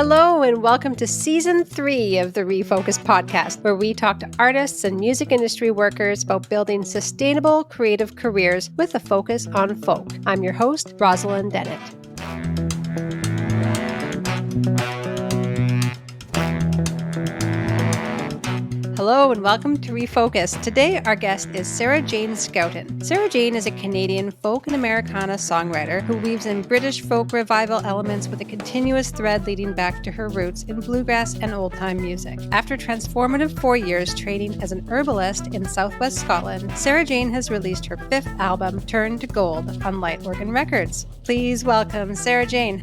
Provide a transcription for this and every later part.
Hello and welcome to Season 3 of the ReFolkUs podcast, where we talk to artists and music industry workers about building sustainable creative careers with a focus on folk. I'm your host, Rosalyn Dennett. Hello and welcome to ReFolkUs. Today our guest is Sarah Jane Scouten. Sarah Jane is a Canadian folk and Americana songwriter who weaves in British folk revival elements with a continuous thread leading back to her roots in bluegrass and old-time music. After transformative 4 years training as an herbalist in southwest Scotland, Sarah Jane has released her 5th album, Turn to Gold, on Light Organ Records. Please welcome Sarah Jane.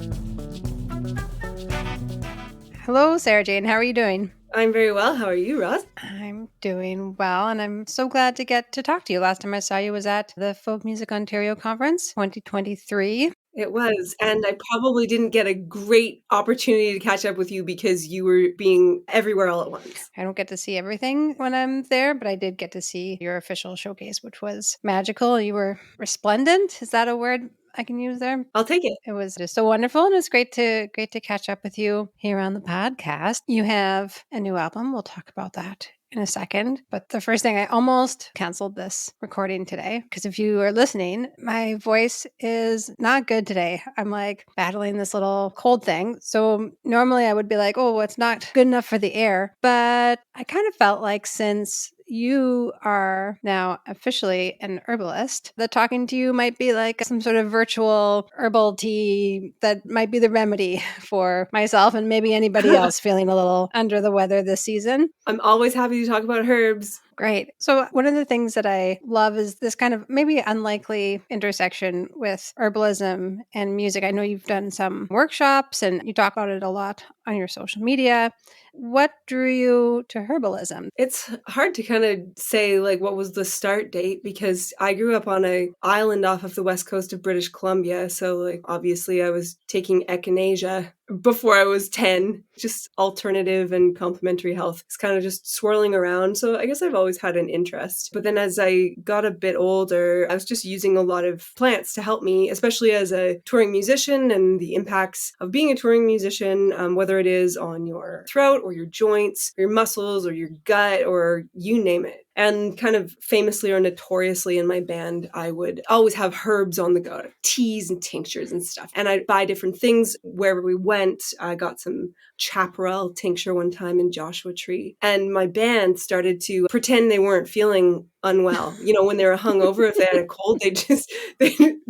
Hello, Sarah Jane. How are you doing? I'm very well. How are you, Roz? I'm doing well, and I'm so glad to get to talk to you. Last time I saw you was at the Folk Music Ontario Conference 2023. It was, and I probably didn't get a great opportunity to catch up with you because you were being everywhere all at once. I don't get to see everything when I'm there, but I did get to see your official showcase, which was magical. You were resplendent. Is that a word I can use there? I'll take it. It was just so wonderful, and it's great to catch up with you here on the podcast. You have a new album. We'll talk about that in a second. But the first thing, I almost canceled this recording today because if you are listening, my voice is not good today. I'm like battling this little cold thing. So normally I would be like, oh, it's not good enough for the air. But I kind of felt like since you are now officially an herbalist, that talking to you might be like some sort of virtual herbal tea that might be the remedy for myself and maybe anybody else feeling a little under the weather this season. I'm always happy to talk about herbs. Great. So one of the things that I love is this kind of maybe unlikely intersection with herbalism and music. I know you've done some workshops and you talk about it a lot on your social media. What drew you to herbalism? It's hard to kind of say like what was the start date because I grew up on an island off of the west coast of British Columbia. So like obviously I was taking echinacea before I was 10, just alternative and complementary health. It's kind of just swirling around. So I guess I've always had an interest. But then as I got a bit older, I was just using a lot of plants to help me, especially as a touring musician and the impacts of being a touring musician, whether it is on your throat or your joints, or your muscles or your gut, or you name it. And kind of famously or notoriously in my band, I would always have herbs on the go, teas and tinctures and stuff. And I'd buy different things wherever we went. I got some chaparral tincture one time in Joshua Tree. And my band started to pretend they weren't feeling unwell. You know, when they were hungover, if they had a cold, they just be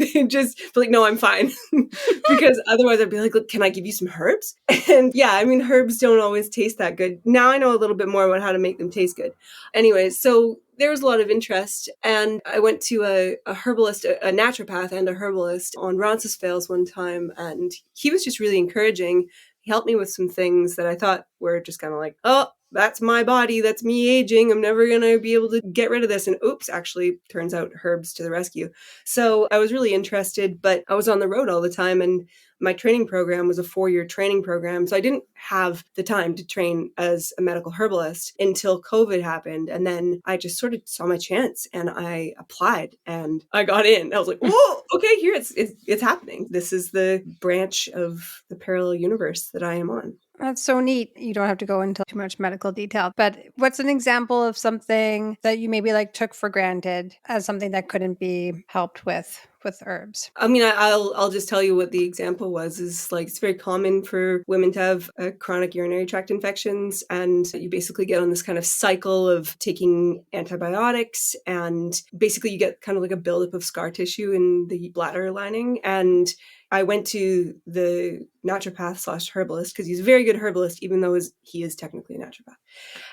like, no, I'm fine. Because otherwise I'd be like, look, can I give you some herbs? And yeah, I mean, herbs don't always taste that good. Now I know a little bit more about how to make them taste good. Anyways, so there was a lot of interest, and I went to a herbalist, a naturopath and a herbalist on Roncesvalles one time, and he was just really encouraging. He helped me with some things that I thought were just kind of like, oh, that's my body, that's me aging, I'm never going to be able to get rid of this. And oops, actually, turns out herbs to the rescue. So I was really interested, but I was on the road all the time, and my training program was a 4-year training program. So I didn't have the time to train as a medical herbalist until COVID happened. And then I just sort of saw my chance and I applied and I got in. I was like, whoa, okay, here it's happening. This is the branch of the parallel universe that I am on. That's so neat. You don't have to go into too much medical detail, but what's an example of something that you maybe like took for granted as something that couldn't be helped with herbs? I mean, I'll just tell you what the example was. Is like it's very common for women to have chronic urinary tract infections, and you basically get on this kind of cycle of taking antibiotics, and basically you get kind of like a buildup of scar tissue in the bladder lining. And I went to the naturopath / herbalist because he's a very good herbalist, even though he is technically a naturopath.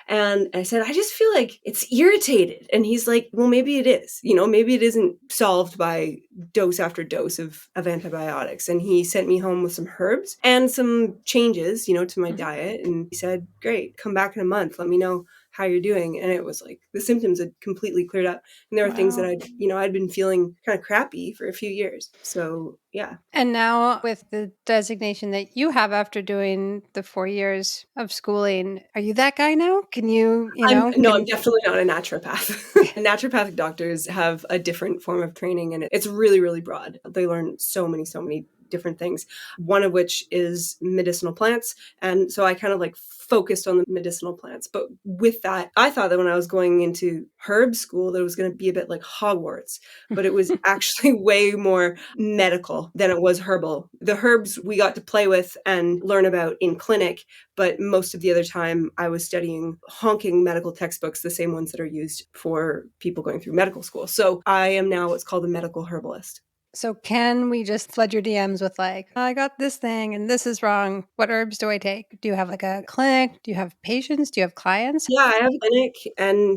And I said, I just feel like it's irritated. And he's like, well, maybe it is. You know, maybe it isn't solved by dose after dose of antibiotics. And he sent me home with some herbs and some changes, you know, to my diet. And he said, great, come back in a month. Let me know how you're doing. And it was like the symptoms had completely cleared up. And there were things that I'd been feeling kind of crappy for a few years. So yeah. And now with the designation that you have after doing the 4 years of schooling, are you that guy now? Can you know? I'm definitely not a naturopath. Naturopathic doctors have a different form of training and it's really, really broad. They learn so many different things, one of which is medicinal plants. And so I kind of like focused on the medicinal plants. But with that, I thought that when I was going into herb school, that it was going to be a bit like Hogwarts, but it was actually way more medical than it was herbal. The herbs we got to play with and learn about in clinic, but most of the other time I was studying honking medical textbooks, the same ones that are used for people going through medical school. So I am now what's called a medical herbalist. So can we just flood your DMs with like, I got this thing and this is wrong. What herbs do I take? Do you have like a clinic? Do you have patients? Do you have clients? Yeah, I have a clinic, and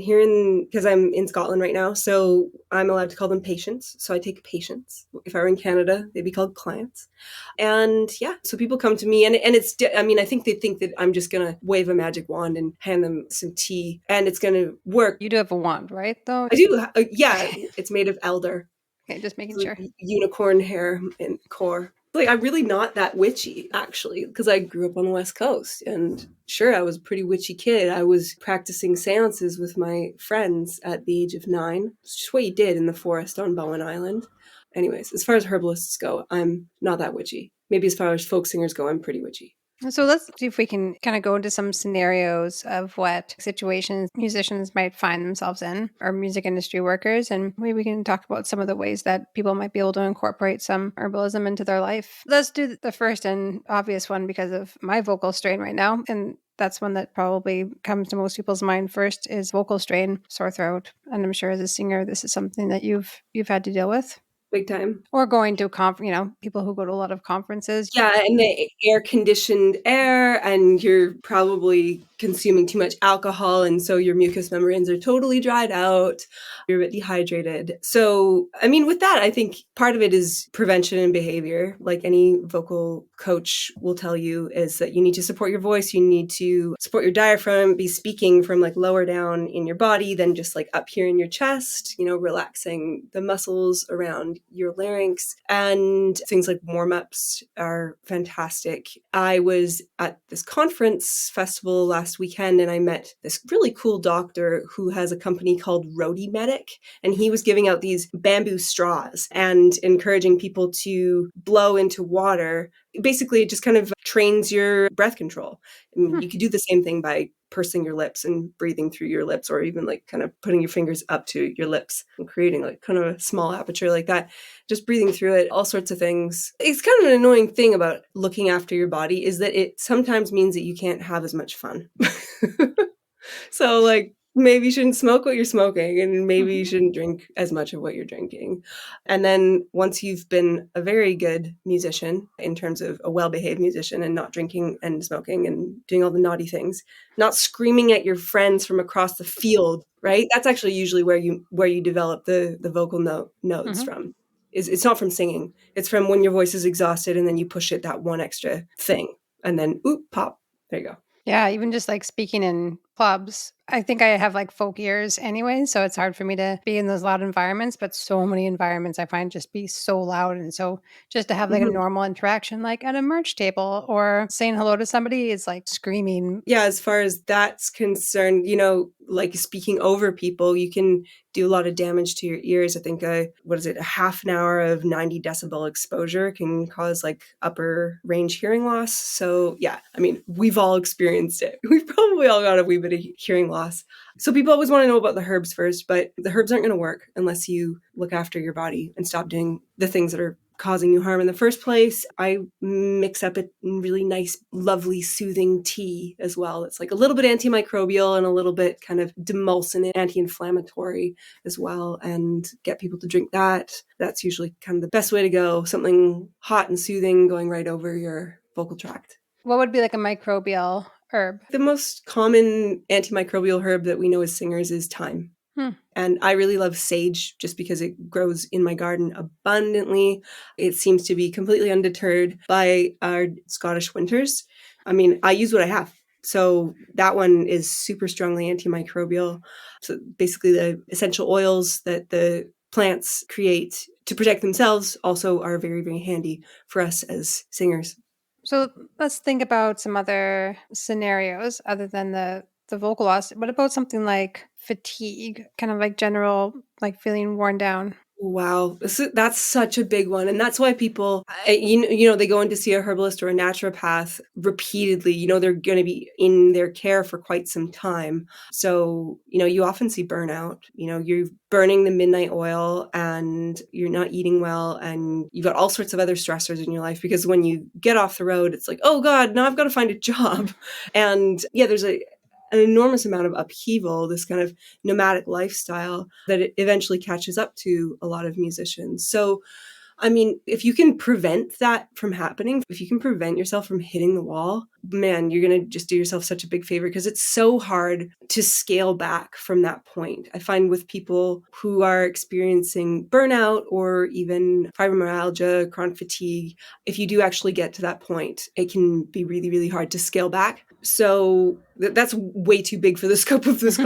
because I'm in Scotland right now, so I'm allowed to call them patients. So I take patients. If I were in Canada, they'd be called clients. And yeah, so people come to me, and I mean, I think they think that I'm just going to wave a magic wand and hand them some tea and it's going to work. You do have a wand, right? Though? I do. Yeah, it's made of elder. Okay, just making It's sure. like unicorn hair and core. Like, I'm really not that witchy, actually, because I grew up on the West Coast. And sure, I was a pretty witchy kid. I was practicing seances with my friends at the age of 9. It's just what you did in the forest on Bowen Island. Anyways, as far as herbalists go, I'm not that witchy. Maybe as far as folk singers go, I'm pretty witchy. So let's see if we can kind of go into some scenarios of what situations musicians might find themselves in, or music industry workers. And maybe we can talk about some of the ways that people might be able to incorporate some herbalism into their life. Let's do the first and obvious one because of my vocal strain right now. And that's one that probably comes to most people's mind first is vocal strain, sore throat. And I'm sure as a singer, this is something that you've had to deal with. Big time. Or going to people who go to a lot of conferences. Yeah, and the air-conditioned air, and you're probably consuming too much alcohol, and so your mucous membranes are totally dried out. You're a bit dehydrated. So, I mean, with that, I think part of it is prevention and behavior. Like any vocal coach will tell you, is that you need to support your voice, you need to support your diaphragm, be speaking from like lower down in your body than just like up here in your chest, relaxing the muscles around your larynx. And things like warm-ups are fantastic. I was at this conference festival last weekend and I met this really cool doctor who has a company called Rhody Medic, and he was giving out these bamboo straws and encouraging people to blow into water. Basically, it just kind of trains your breath control. I mean, you could do the same thing by pursing your lips and breathing through your lips, or even like kind of putting your fingers up to your lips and creating like kind of a small aperture like that, just breathing through it, all sorts of things. It's kind of an annoying thing about looking after your body is that it sometimes means that you can't have as much fun. So like, maybe you shouldn't smoke what you're smoking, and maybe you shouldn't drink as much of what you're drinking. And then once you've been a very good musician, in terms of a well-behaved musician, and not drinking and smoking and doing all the naughty things, not screaming at your friends from across the field, right? That's actually usually where you develop the vocal nodes from. It's not from singing. It's from when your voice is exhausted and then you push it that one extra thing, and then oop, pop. There you go. Yeah, even just like speaking in clubs. I think I have like folk ears anyway, so it's hard for me to be in those loud environments, but so many environments I find just be so loud. And so just to have like a Mhm. normal interaction, like at a merch table or saying hello to somebody is like screaming. Yeah, as far as that's concerned, like speaking over people, you can do a lot of damage to your ears. I think, a half an hour of 90 decibel exposure can cause like upper range hearing loss. So yeah, I mean, we've all experienced it. We've probably all got a wee bit of hearing loss. So people always want to know about the herbs first, but the herbs aren't going to work unless you look after your body and stop doing the things that are causing you harm in the first place. I mix up a really nice, lovely, soothing tea as well. It's like a little bit antimicrobial and a little bit kind of demulcent, anti-inflammatory as well, and get people to drink that. That's usually kind of the best way to go. Something hot and soothing going right over your vocal tract. What would be like a microbial herb? The most common antimicrobial herb that we know as singers is thyme. And I really love sage just because it grows in my garden abundantly. It seems to be completely undeterred by our Scottish winters. I mean, I use what I have. So that one is super strongly antimicrobial. So basically the essential oils that the plants create to protect themselves also are very, very handy for us as singers. So let's think about some other scenarios other than the vocal loss. What about something like fatigue, kind of like general, like feeling worn down? Wow. That's such a big one. And that's why people, they go in to see a herbalist or a naturopath repeatedly. They're going to be in their care for quite some time. So, you often see burnout. You're burning the midnight oil and you're not eating well and you've got all sorts of other stressors in your life, because when you get off the road, it's like, oh God, now I've got to find a job. And yeah, there's an enormous amount of upheaval, this kind of nomadic lifestyle that it eventually catches up to a lot of musicians. So, I mean, if you can prevent that from happening, if you can prevent yourself from hitting the wall, man, you're going to just do yourself such a big favor, because it's so hard to scale back from that point. I find with people who are experiencing burnout or even fibromyalgia, chronic fatigue, if you do actually get to that point, it can be really, really hard to scale back. So that's way too big for the scope of this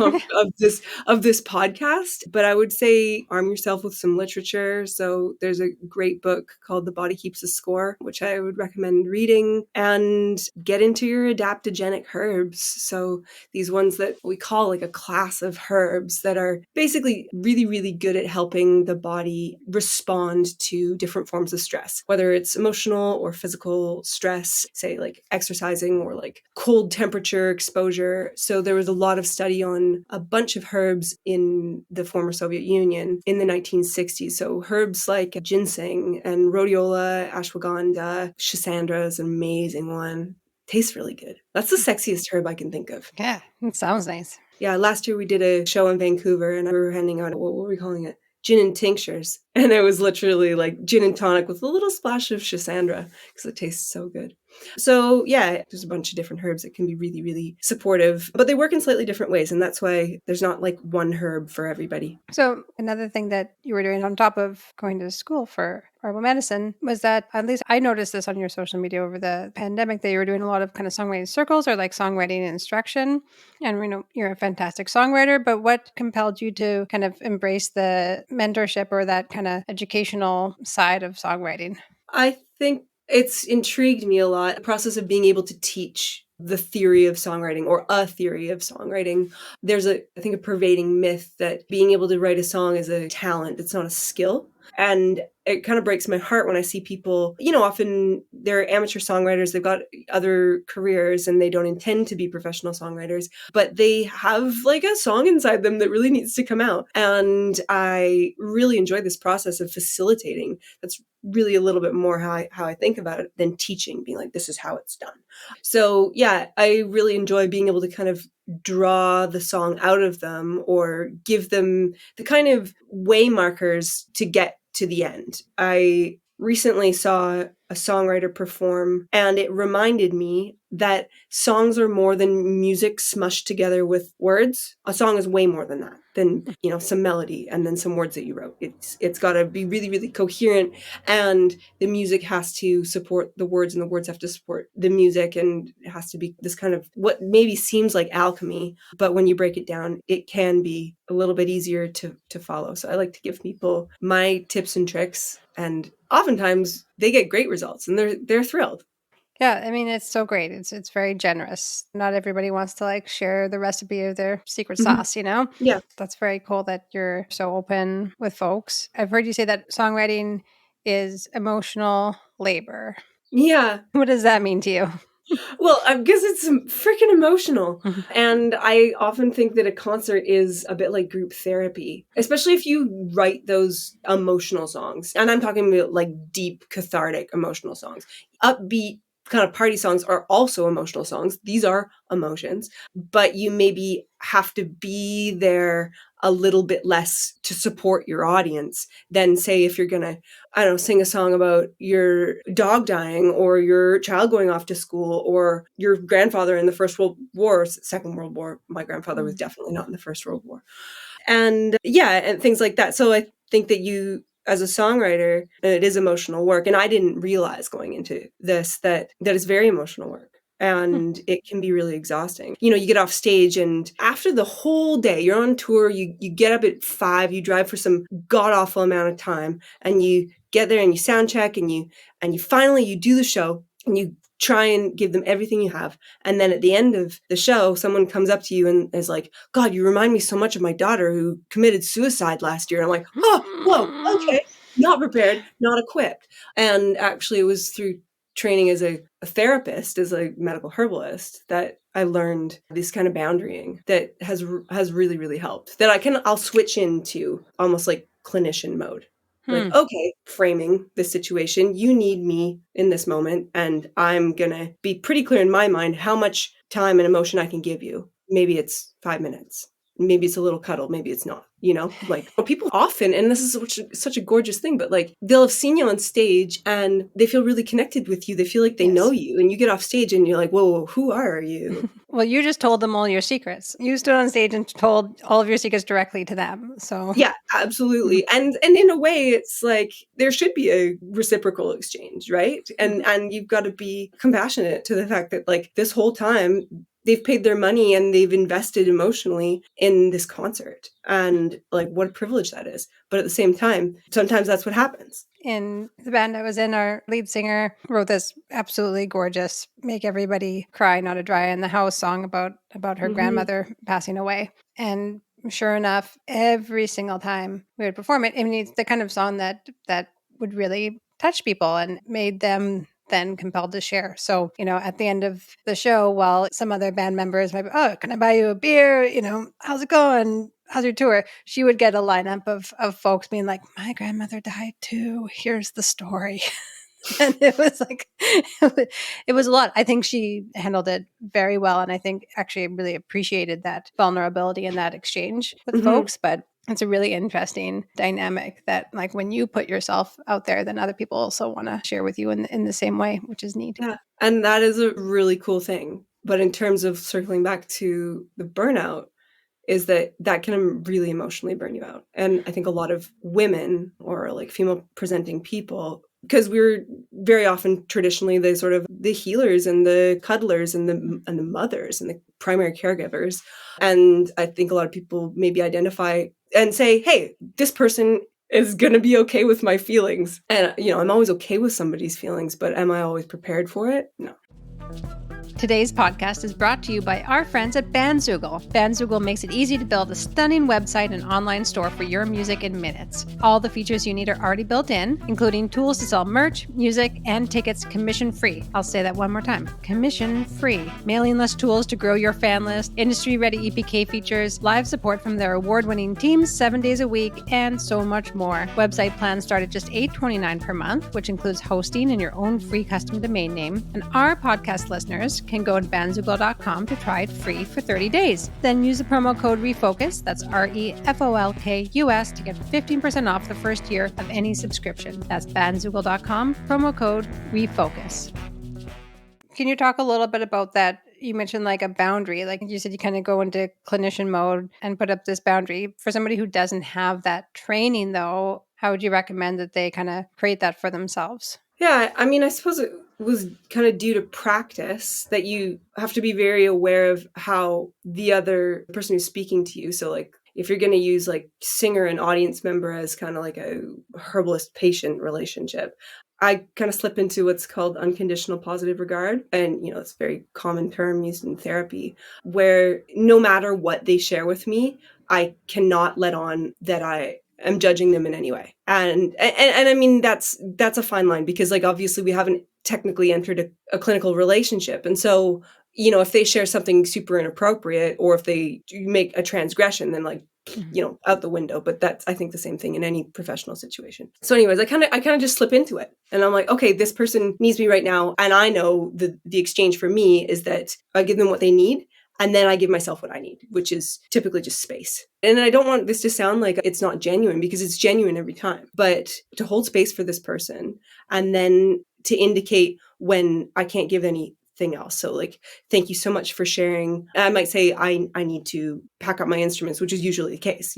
of this podcast. But I would say arm yourself with some literature. So there's a great book called The Body Keeps a Score, which I would recommend reading, and get into your adaptogenic herbs. So these ones that we call like a class of herbs that are basically really, really good at helping the body respond to different forms of stress, whether it's emotional or physical stress, say like exercising or like cold temperature exposure. So there was a lot of study on a bunch of herbs in the former Soviet Union in the 1960s. So herbs like ginseng and rhodiola, ashwagandha, schisandra is an amazing one. Tastes really good. That's the sexiest herb I can think of. Yeah, it sounds nice. Yeah, last year we did a show in Vancouver and we were handing out, what were we calling it? Gin and tinctures. And it was literally like gin and tonic with a little splash of schisandra, because it tastes so good. So yeah, there's a bunch of different herbs that can be really, really supportive, but they work in slightly different ways. And that's why there's not like one herb for everybody. So another thing that you were doing on top of going to school for herbal medicine was that, at least I noticed this on your social media over the pandemic, that you were doing a lot of kind of songwriting circles or like songwriting instruction. And we know you're a fantastic songwriter, but what compelled you to kind of embrace the mentorship or that kind of educational side of songwriting? I think it's intrigued me a lot, the process of being able to teach the theory of songwriting or a theory of songwriting. There's I think a pervading myth that being able to write a song is a talent. It's not a skill. And it kind of breaks my heart when I see people, often they're amateur songwriters, they've got other careers and they don't intend to be professional songwriters, but they have like a song inside them that really needs to come out. And I really enjoy this process of facilitating. That's really a little bit more how I think about it than teaching, being like, this is how it's done. So yeah, I really enjoy being able to kind of draw the song out of them or give them the kind of way markers to get to the end. I recently saw a songwriter perform, and it reminded me that songs are more than music smushed together with words. A song is way more than that, than, some melody and then some words that you wrote. It's got to be really, really coherent, and the music has to support the words and the words have to support the music, and it has to be this kind of what maybe seems like alchemy, but when you break it down, it can be a little bit easier to follow. So I like to give people my tips and tricks, and oftentimes they get great results and they're thrilled. Yeah, I mean, it's so great. It's very generous. Not everybody wants to like share the recipe of their secret Mm-hmm. sauce, you know? Yeah. That's very cool that you're so open with folks. I've heard you say that songwriting is emotional labor. Yeah. What does that mean to you? Well, I guess it's freaking emotional. And I often think that a concert is a bit like group therapy, especially if you write those emotional songs. And I'm talking about like deep, cathartic, emotional songs. Upbeat kind of party songs are also emotional songs. These are emotions, but you maybe have to be there a little bit less to support your audience than, say, if you're going to, I don't know, sing a song about your dog dying or your child going off to school or your grandfather in the First World War, Second World War. My grandfather was definitely not in the First World War. And yeah, and things like that. So I think that you, as a songwriter, it is emotional work. And I didn't realize going into this that it's very emotional work. And it can be really exhausting. You get off stage and after the whole day, you're on tour, you get up at 5, you drive for some god-awful amount of time, and you get there and you sound check and you finally you do the show and you try and give them everything you have. And then at the end of the show, someone comes up to you and is like, God, you remind me so much of my daughter who committed suicide last year. And I'm like, oh, whoa, okay. Not prepared, not equipped. And actually, it was through training as a therapist, as a medical herbalist, that I learned this kind of boundarying that has really, really helped. That I'll switch into almost like clinician mode. Like, okay, framing the situation, you need me in this moment, and I'm gonna be pretty clear in my mind how much time and emotion I can give you. Maybe it's 5 minutes. Maybe it's a little cuddle, maybe it's not, like people often, and this is such a gorgeous thing, but like they'll have seen you on stage and they feel really connected with you. They feel like they know you, and you get off stage and you're like, whoa, who are you? Well, you just told them all your secrets. You stood on stage and told all of your secrets directly to them. So yeah, absolutely. And in a way, it's like there should be a reciprocal exchange, right? And you've got to be compassionate to the fact that like this whole time they've paid their money and they've invested emotionally in this concert, and like what a privilege that is. But at the same time, sometimes that's what happens. In the band I was in, our lead singer wrote this absolutely gorgeous, make everybody cry, not a dry eye in the house song about her grandmother passing away. And sure enough, every single time we would perform it, I mean, it's the kind of song that would really touch people and made them then compelled to share. So, at the end of the show, while some other band members might be, oh, can I buy you a beer? How's it going? How's your tour? She would get a lineup of folks being like, my grandmother died too. Here's the story. And it was like, it was a lot. I think she handled it very well. And I think actually really appreciated that vulnerability and that exchange with folks. But it's a really interesting dynamic that like when you put yourself out there, then other people also want to share with you in the same way, which is neat. Yeah. And that is a really cool thing. But in terms of circling back to the burnout, is that can really emotionally burn you out. And I think a lot of women or like female presenting people, because we're very often traditionally the sort of the healers and the cuddlers and the mothers and the primary caregivers. And I think a lot of people maybe identify and say, hey, this person is going to be okay with my feelings. And, I'm always okay with somebody's feelings, but am I always prepared for it? No. Today's podcast is brought to you by our friends at Bandzoogle. Bandzoogle makes it easy to build a stunning website and online store for your music in minutes. All the features you need are already built in, including tools to sell merch, music, and tickets commission-free. I'll say that one more time. Commission-free. Mailing list tools to grow your fan list, industry-ready EPK features, live support from their award-winning teams 7 days a week, and so much more. Website plans start at just $8.29 per month, which includes hosting and your own free custom domain name. And our podcast listeners can go to bandzoogle.com to try it free for 30 days. Then use the promo code ReFolKUs, that's ReFolKUS, to get 15% off the first year of any subscription. That's bandzoogle.com, promo code ReFolKUs. Can you talk a little bit about that? You mentioned like a boundary, like you said, you kind of go into clinician mode and put up this boundary. For somebody who doesn't have that training though, how would you recommend that they kind of create that for themselves? Yeah, I mean, I suppose it was kind of due to practice that you have to be very aware of how the other person who's speaking to you. So like if you're going to use like singer and audience member as kind of like a herbalist patient relationship, I kind of slip into what's called unconditional positive regard. And, it's a very common term used in therapy, where no matter what they share with me, I cannot let on that I am judging them in any way. And I mean, that's a fine line, because like, obviously we haven't technically entered a clinical relationship. And so, if they share something super inappropriate, or if they make a transgression, then like, out the window. But that's, I think, the same thing in any professional situation. So anyways, I kind of just slip into it, and I'm like, okay, this person needs me right now. And I know the exchange for me is that I give them what they need, and then I give myself what I need, which is typically just space. And I don't want this to sound like it's not genuine, because it's genuine every time. But to hold space for this person, and then to indicate when I can't give anything else. So like, thank you so much for sharing. I might say I need to pack up my instruments, which is usually the case,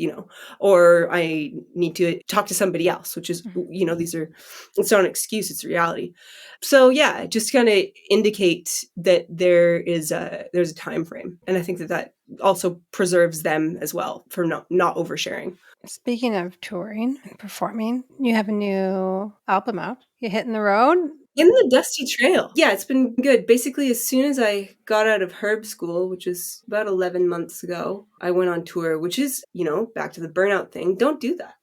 or I need to talk to somebody else, which is, it's not an excuse, it's a reality. So yeah, just kind of indicate that there's a time frame. And I think that also preserves them as well for not oversharing. Speaking of touring and performing, you have a new album out. You hitting the road? In the dusty trail. Yeah, it's been good. Basically, as soon as I got out of herb school, which was about 11 months ago, I went on tour, which is, back to the burnout thing. Don't do that.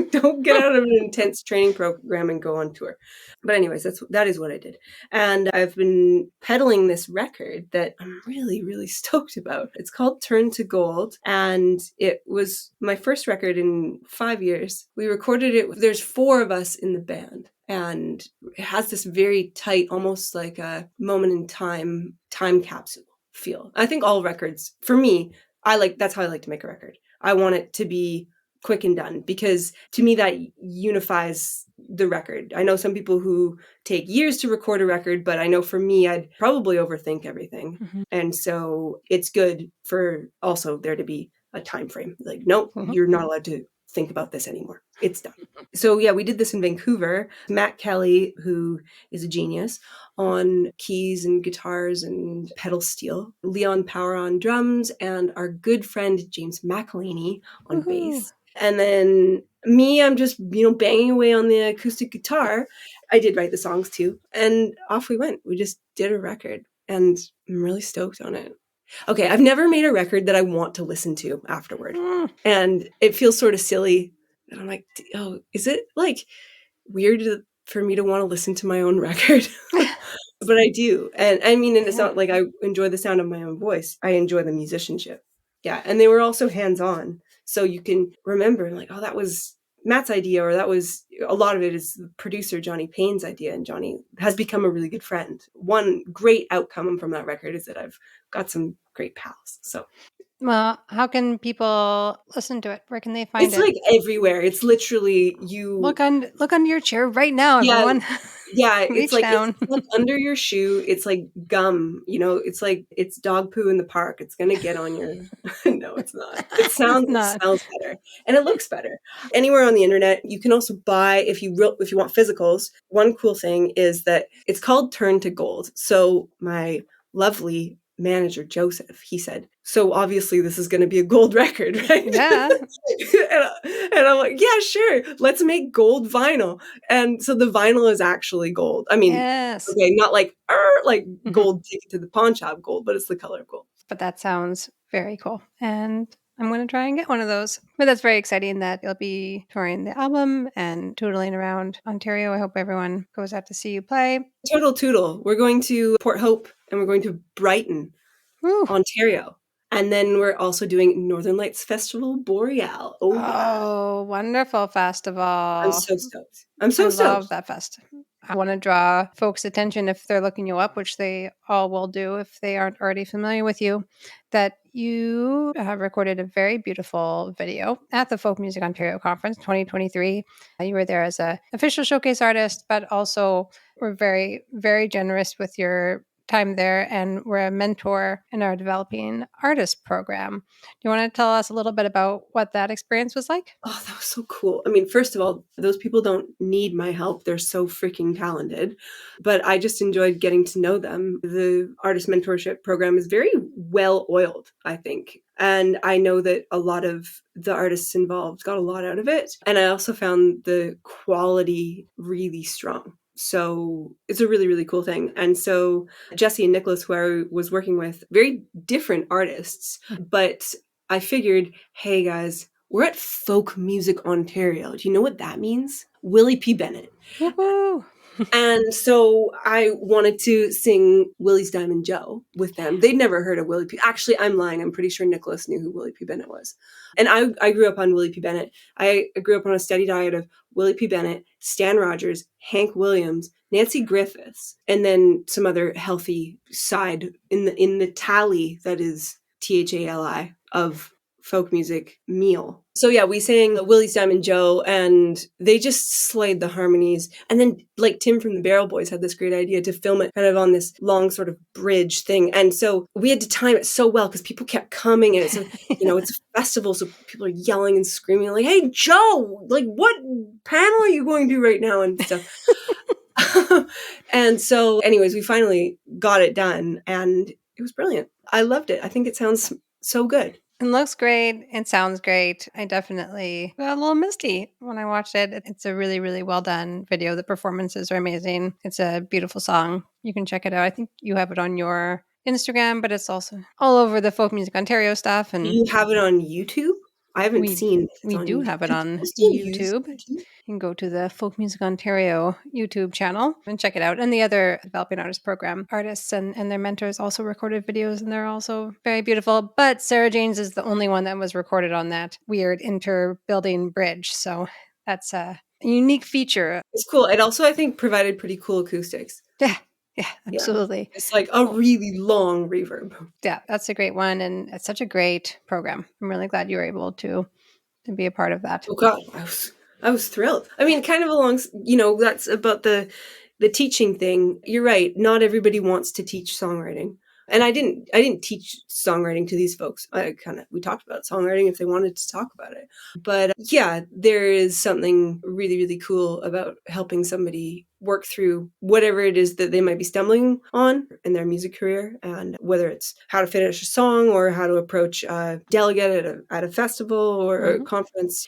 Don't get out of an intense training program and go on tour. But anyways, that is what I did. And I've been peddling this record that I'm really, really stoked about. It's called Turn to Gold, and it was my first record in 5 years. We recorded it. There's 4 of us in the band, and it has this very tight, almost like a moment in time capsule feel. I think all records, for me, that's how I like to make a record. I want it to be quick and done, because to me that unifies the record. I know some people who take years to record a record, but I know for me, I'd probably overthink everything. Mhm. And so it's good for also there to be a time frame. Like, nope, you're not allowed to think about this anymore. It's done. So yeah, we did this in Vancouver. Matt Kelly, who is a genius on keys and guitars and pedal steel, Leon Power on drums, and our good friend James McElhaney on bass. And then me, I'm just, banging away on the acoustic guitar. I did write the songs too. And off we went. We just did a record, and I'm really stoked on it. Okay, I've never made a record that I want to listen to afterward. And it feels sort of silly. And I'm like, oh, is it like weird for me to want to listen to my own record? But I do. And I mean, and it's not like I enjoy the sound of my own voice. I enjoy the musicianship. Yeah. And they were also hands-on. So you can remember like, oh, that was Matt's idea, or that was a lot of it is the producer Johnny Payne's idea. And Johnny has become a really good friend. One great outcome from that record is that I've got some great pals. So, well, how can people listen to it? Where can they find it's it? like everywhere. It's literally Look under your chair right now, everyone. Yeah, Reach it's down. like under your shoe. It's like gum, it's like it's dog poo in the park. It's gonna get on your no, it's not. It smells better and it looks better. Anywhere on the internet, you can also buy if you want physicals. One cool thing is that it's called Turn to Gold. So my lovely manager Joseph, he said, so obviously this is going to be a gold record, right? Yeah. and I'm like, yeah, sure, let's make gold vinyl. And so the vinyl is actually gold. I mean, yes. Okay, not like gold ticket to the pawn shop gold, but it's the color of gold. But that sounds very cool, and I'm going to try and get one of those. But that's very exciting that you'll be touring the album and tootling around Ontario. I hope everyone goes out to see you play. Toodle. We're going to Port Hope and we're going to Brighton, Ontario. And then we're also doing Northern Lights Festival Boreal. Oh, wonderful festival. I'm so stoked. I love that fest. I want to draw folks' attention if they're looking you up, which they all will do if they aren't already familiar with you, that you have recorded a very beautiful video at the Folk Music Ontario Conference 2023. You were there as an official showcase artist, but also were very, very generous with your time there and were a mentor in our Developing Artist Program. Do you want to tell us a little bit about what that experience was like? Oh, that was so cool. I mean, first of all, those people don't need my help. They're so freaking talented. But I just enjoyed getting to know them. The artist mentorship program is very well oiled, I think. And I know that a lot of the artists involved got a lot out of it. And I also found the quality really strong. So it's a really, really cool thing. And so Jesse and Nicholas, who I was working with, very different artists, but I figured, hey guys, we're at Folk Music Ontario. Do you know what that means? Willie P. Bennett. Woohoo! And so I wanted to sing Willie's Diamond Joe with them. They'd never heard of Willie P. Actually, I'm lying. I'm pretty sure Nicholas knew who Willie P. Bennett was. And I grew up on Willie P. Bennett. I grew up on a steady diet of Willie P. Bennett, Stan Rogers, Hank Williams, Nancy Griffiths, and then some other healthy side in the tally that is THALI of folk music meal. So yeah, we sang Willie's Diamond Joe and they just slayed the harmonies. And then like Tim from the Barrel Boys had this great idea to film it kind of on this long sort of bridge thing. And so we had to time it so well because people kept coming and it's a, it's a festival. So people are yelling and screaming like, hey, Joe, like what panel are you going to right now and stuff. And so anyways, we finally got it done and it was brilliant. I loved it. I think it sounds so good. It looks great. It sounds great. I definitely got a little misty when I watched it. It's a really, really well done video. The performances are amazing. It's a beautiful song. You can check it out. I think you have it on your Instagram, but it's also all over the Folk Music Ontario stuff. Do And you have it on YouTube? I haven't we seen if it's we on do YouTube. have it Do on people still use YouTube. YouTube? You can go to the Folk Music Ontario YouTube channel and check it out. And the other Developing Artist Program artists and their mentors also recorded videos, and they're also very beautiful. But Sarah Jane's is the only one that was recorded on that weird inter-building bridge. So that's a unique feature. It's cool. It also, I think, provided pretty cool acoustics. Yeah, yeah, Yeah. absolutely. It's like a Well, really long reverb. yeah, that's a great one, and it's such a great program. I'm really glad you were able to be a part of that. Oh god, I was thrilled. I mean, kind of along, that's about the teaching thing. You're right. Not everybody wants to teach songwriting. And I didn't teach songwriting to these folks. We talked about songwriting if they wanted to talk about it. But yeah, there is something really, really cool about helping somebody work through whatever it is that they might be stumbling on in their music career, and whether it's how to finish a song or how to approach a delegate at a festival or a Mhm. conference,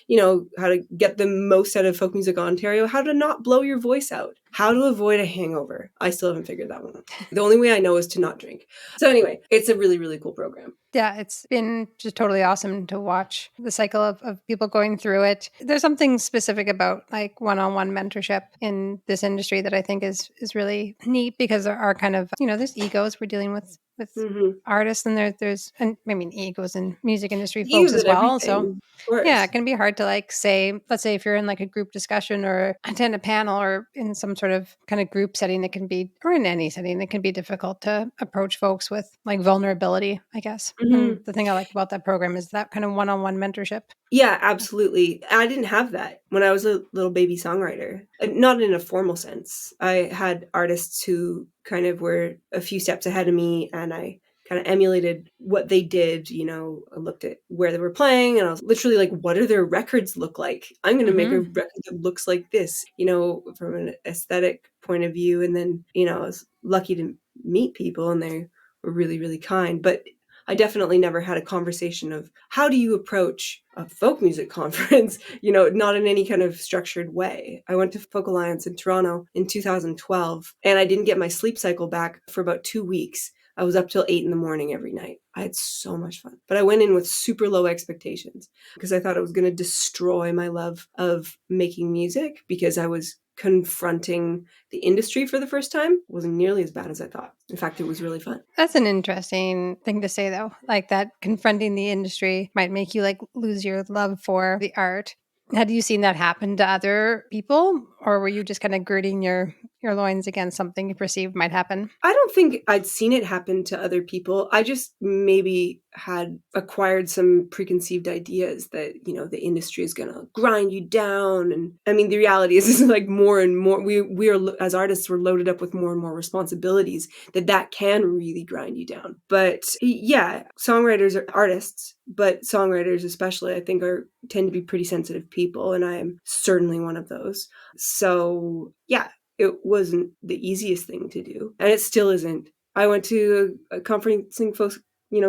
how to get the most out of Folk Music Ontario, how to not blow your voice out, how to avoid a hangover. I still haven't figured that one out. The only way I know is to not drink. So anyway, it's a really, really cool program. Yeah, it's been just totally awesome to watch the cycle of people going through it. There's something specific about like one-on-one mentorship in this industry that I think is really neat, because there are kind of, there's egos we're dealing with Mm-hmm. artists, and there's and I mean egos in music industry folks Use as it well. So everything, of yeah, course. it can be hard to like say, let's say if you're in like a group discussion or attend a panel or in some sort of kind of group setting, it can be, or in any setting, it can be difficult to approach folks with like vulnerability, I guess. And Mm-hmm. the thing I like about that program is that kind of one-on-one mentorship. Yeah, absolutely. I didn't have that when I was a little baby songwriter. Not in a formal sense. I had artists who kind of were a few steps ahead of me, and I kind of emulated what they did. I looked at where they were playing, and I was literally like, what do their records look like? I'm going to make a Mm-hmm. record that looks like this, from an aesthetic point of view. And then, I was lucky to meet people, and they were really, really kind. But I definitely never had a conversation of how do you approach a folk music conference, not in any kind of structured way. I went to Folk Alliance in Toronto in 2012, and I didn't get my sleep cycle back for about 2 weeks. I was up till 8 in the morning every night. I had so much fun. But I went in with super low expectations because I thought it was going to destroy my love of making music, because I was confronting the industry for the first time. It wasn't nearly as bad as I thought. In fact, it was really fun. That's an interesting thing to say, though. Like that confronting the industry might make you like lose your love for the art. Had you seen that happen to other people, or were you just kind of girding your loins against something you perceived might happen? I don't think I'd seen it happen to other people. I just maybe had acquired some preconceived ideas that, the industry is going to grind you down. And I mean, the reality is like more and more, we are, as artists, we're loaded up with more and more responsibilities that can really grind you down. But yeah, songwriters are artists, but songwriters especially, I think, tend to be pretty sensitive people. And I am certainly one of those. So yeah, it wasn't the easiest thing to do, and it still isn't. I went to a conferencing folks,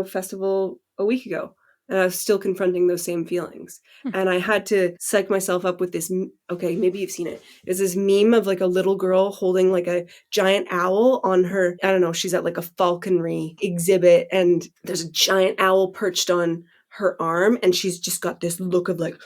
festival a week ago, and I was still confronting those same feelings. Hmm. And I had to psych myself up with this. Okay, maybe you've seen it. Is this meme of like a little girl holding like a giant owl on her? I don't know. She's at like a falconry exhibit, and there's a giant owl perched on her arm, and she's just got this look of like,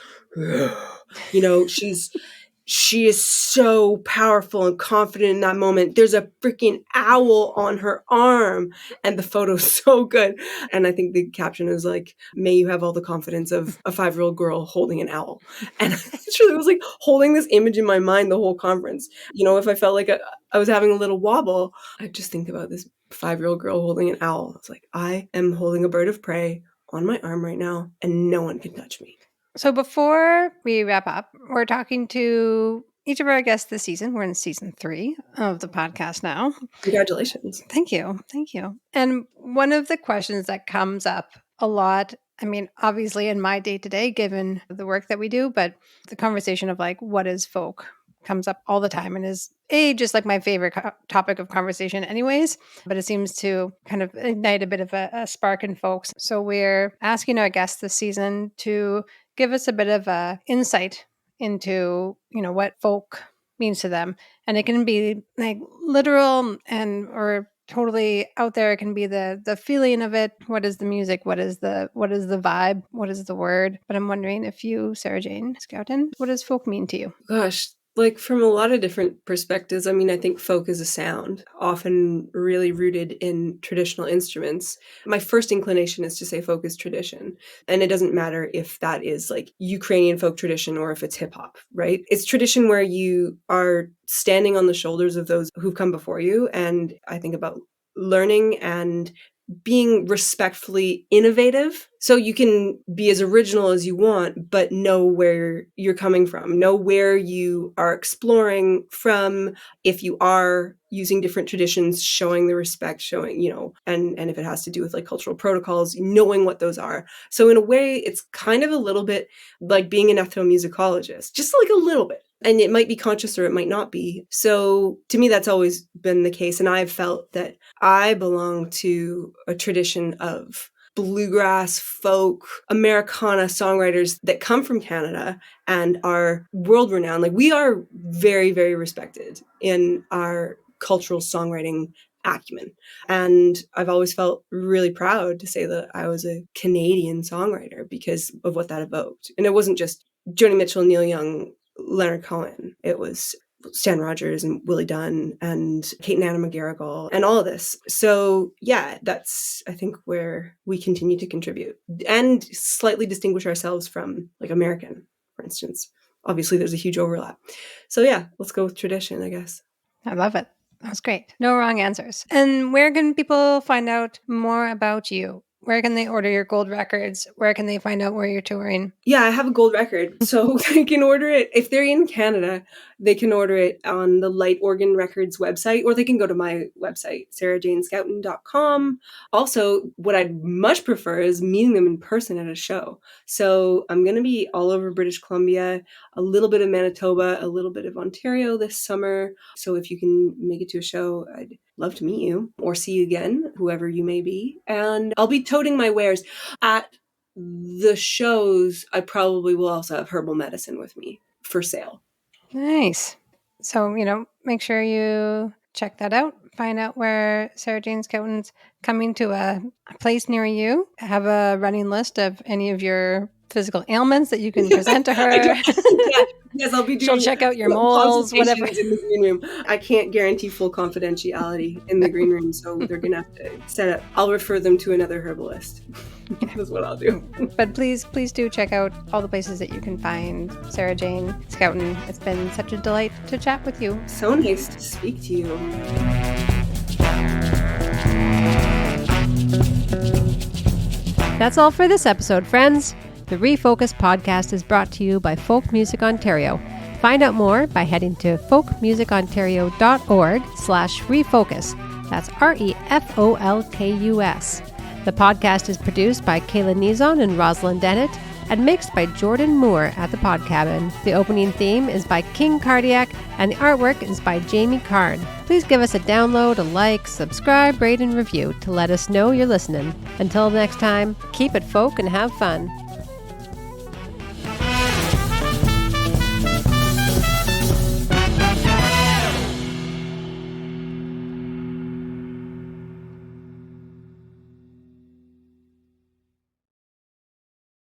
she is so powerful and confident in that moment. There's a freaking owl on her arm, and the photo's so good. And I think the caption is like, may you have all the confidence of a 5-year-old girl holding an owl. And I literally was like holding this image in my mind the whole conference. If I felt like I was having a little wobble, I just think about this 5-year-old girl holding an owl. It's like, I am holding a bird of prey on my arm right now, and no one can touch me. So before we wrap up, we're talking to each of our guests this season. We're in season 3 of the podcast now. Congratulations. Thank you. Thank you. And one of the questions that comes up a lot, I mean, obviously in my day to day, given the work that we do, but the conversation of like, what is folk comes up all the time and is just like my favorite topic of conversation anyways, but it seems to kind of ignite a bit of a spark in folks. So we're asking our guests this season to give us a bit of a insight into, what folk means to them. And it can be like literal and or totally out there. It can be the feeling of it. What is the music? What is the vibe? What is the word? But I'm wondering if you, Sarah Jane Scouten, what does folk mean to you? Gosh, like from a lot of different perspectives. I mean, I think folk is a sound, often really rooted in traditional instruments. My first inclination is to say folk is tradition. And it doesn't matter if that is like Ukrainian folk tradition or if it's hip hop, right? It's tradition where you are standing on the shoulders of those who've come before you. And I think about learning and being respectfully innovative. So you can be as original as you want, but know where you're coming from, know where you are exploring from. If you are using different traditions, showing the respect, showing, and if it has to do with like cultural protocols, knowing what those are. So in a way, it's kind of a little bit like being an ethnomusicologist, just like a little bit. And it might be conscious or it might not be. So to me, that's always been the case. And I've felt that I belong to a tradition of bluegrass, folk, Americana songwriters that come from Canada and are world renowned. Like we are very, very respected in our cultural songwriting acumen. And I've always felt really proud to say that I was a Canadian songwriter because of what that evoked. And it wasn't just Joni Mitchell, Neil Young, Leonard Cohen. It was Stan Rogers and Willie Dunn and Kate and Anna McGarrigle and all of this. So yeah, that's, I think, where we continue to contribute and slightly distinguish ourselves from like American, for instance. Obviously, there's a huge overlap. So yeah, let's go with tradition, I guess. I love it. That was great. No wrong answers. And where can people find out more about you? Where can they order your gold records? Where can they find out where you're touring? Yeah, I have a gold record. So they can order it. If they're in Canada, they can order it on the Light Organ Records website, or they can go to my website, sarahjanescouten.com. Also, what I'd much prefer is meeting them in person at a show. So I'm going to be all over British Columbia, a little bit of Manitoba, a little bit of Ontario this summer. So if you can make it to a show, I'd love to meet you or see you again, whoever you may be. And I'll be toting my wares at the shows. I probably will also have herbal medicine with me for sale. Nice. So, make sure you check that out. Find out where Sarah Jane Scouten's coming to a place near you. Have a running list of any of your physical ailments that you can present to her. Yes, I'll be doing. She'll check out your moles, whatever. In the green room. I can't guarantee full confidentiality in the green room, so they're gonna have to set up. I'll refer them to another herbalist. That's what I'll do. But please do check out all the places that you can find Sarah Jane Scouten. It's been such a delight to chat with you. So nice to speak to you. That's all for this episode, friends. The ReFolKus podcast is brought to you by Folk Music Ontario. Find out more by heading to folkmusicontario.org/refocus. That's ReFolKus. The podcast is produced by Kayla Nizon and Rosalyn Dennett and mixed by Jordan Moore at the Pod Cabin. The opening theme is by King Cardiac and the artwork is by Jamie Card. Please give us a download, a like, subscribe, rate, and review to let us know you're listening. Until next time, keep it folk and have fun.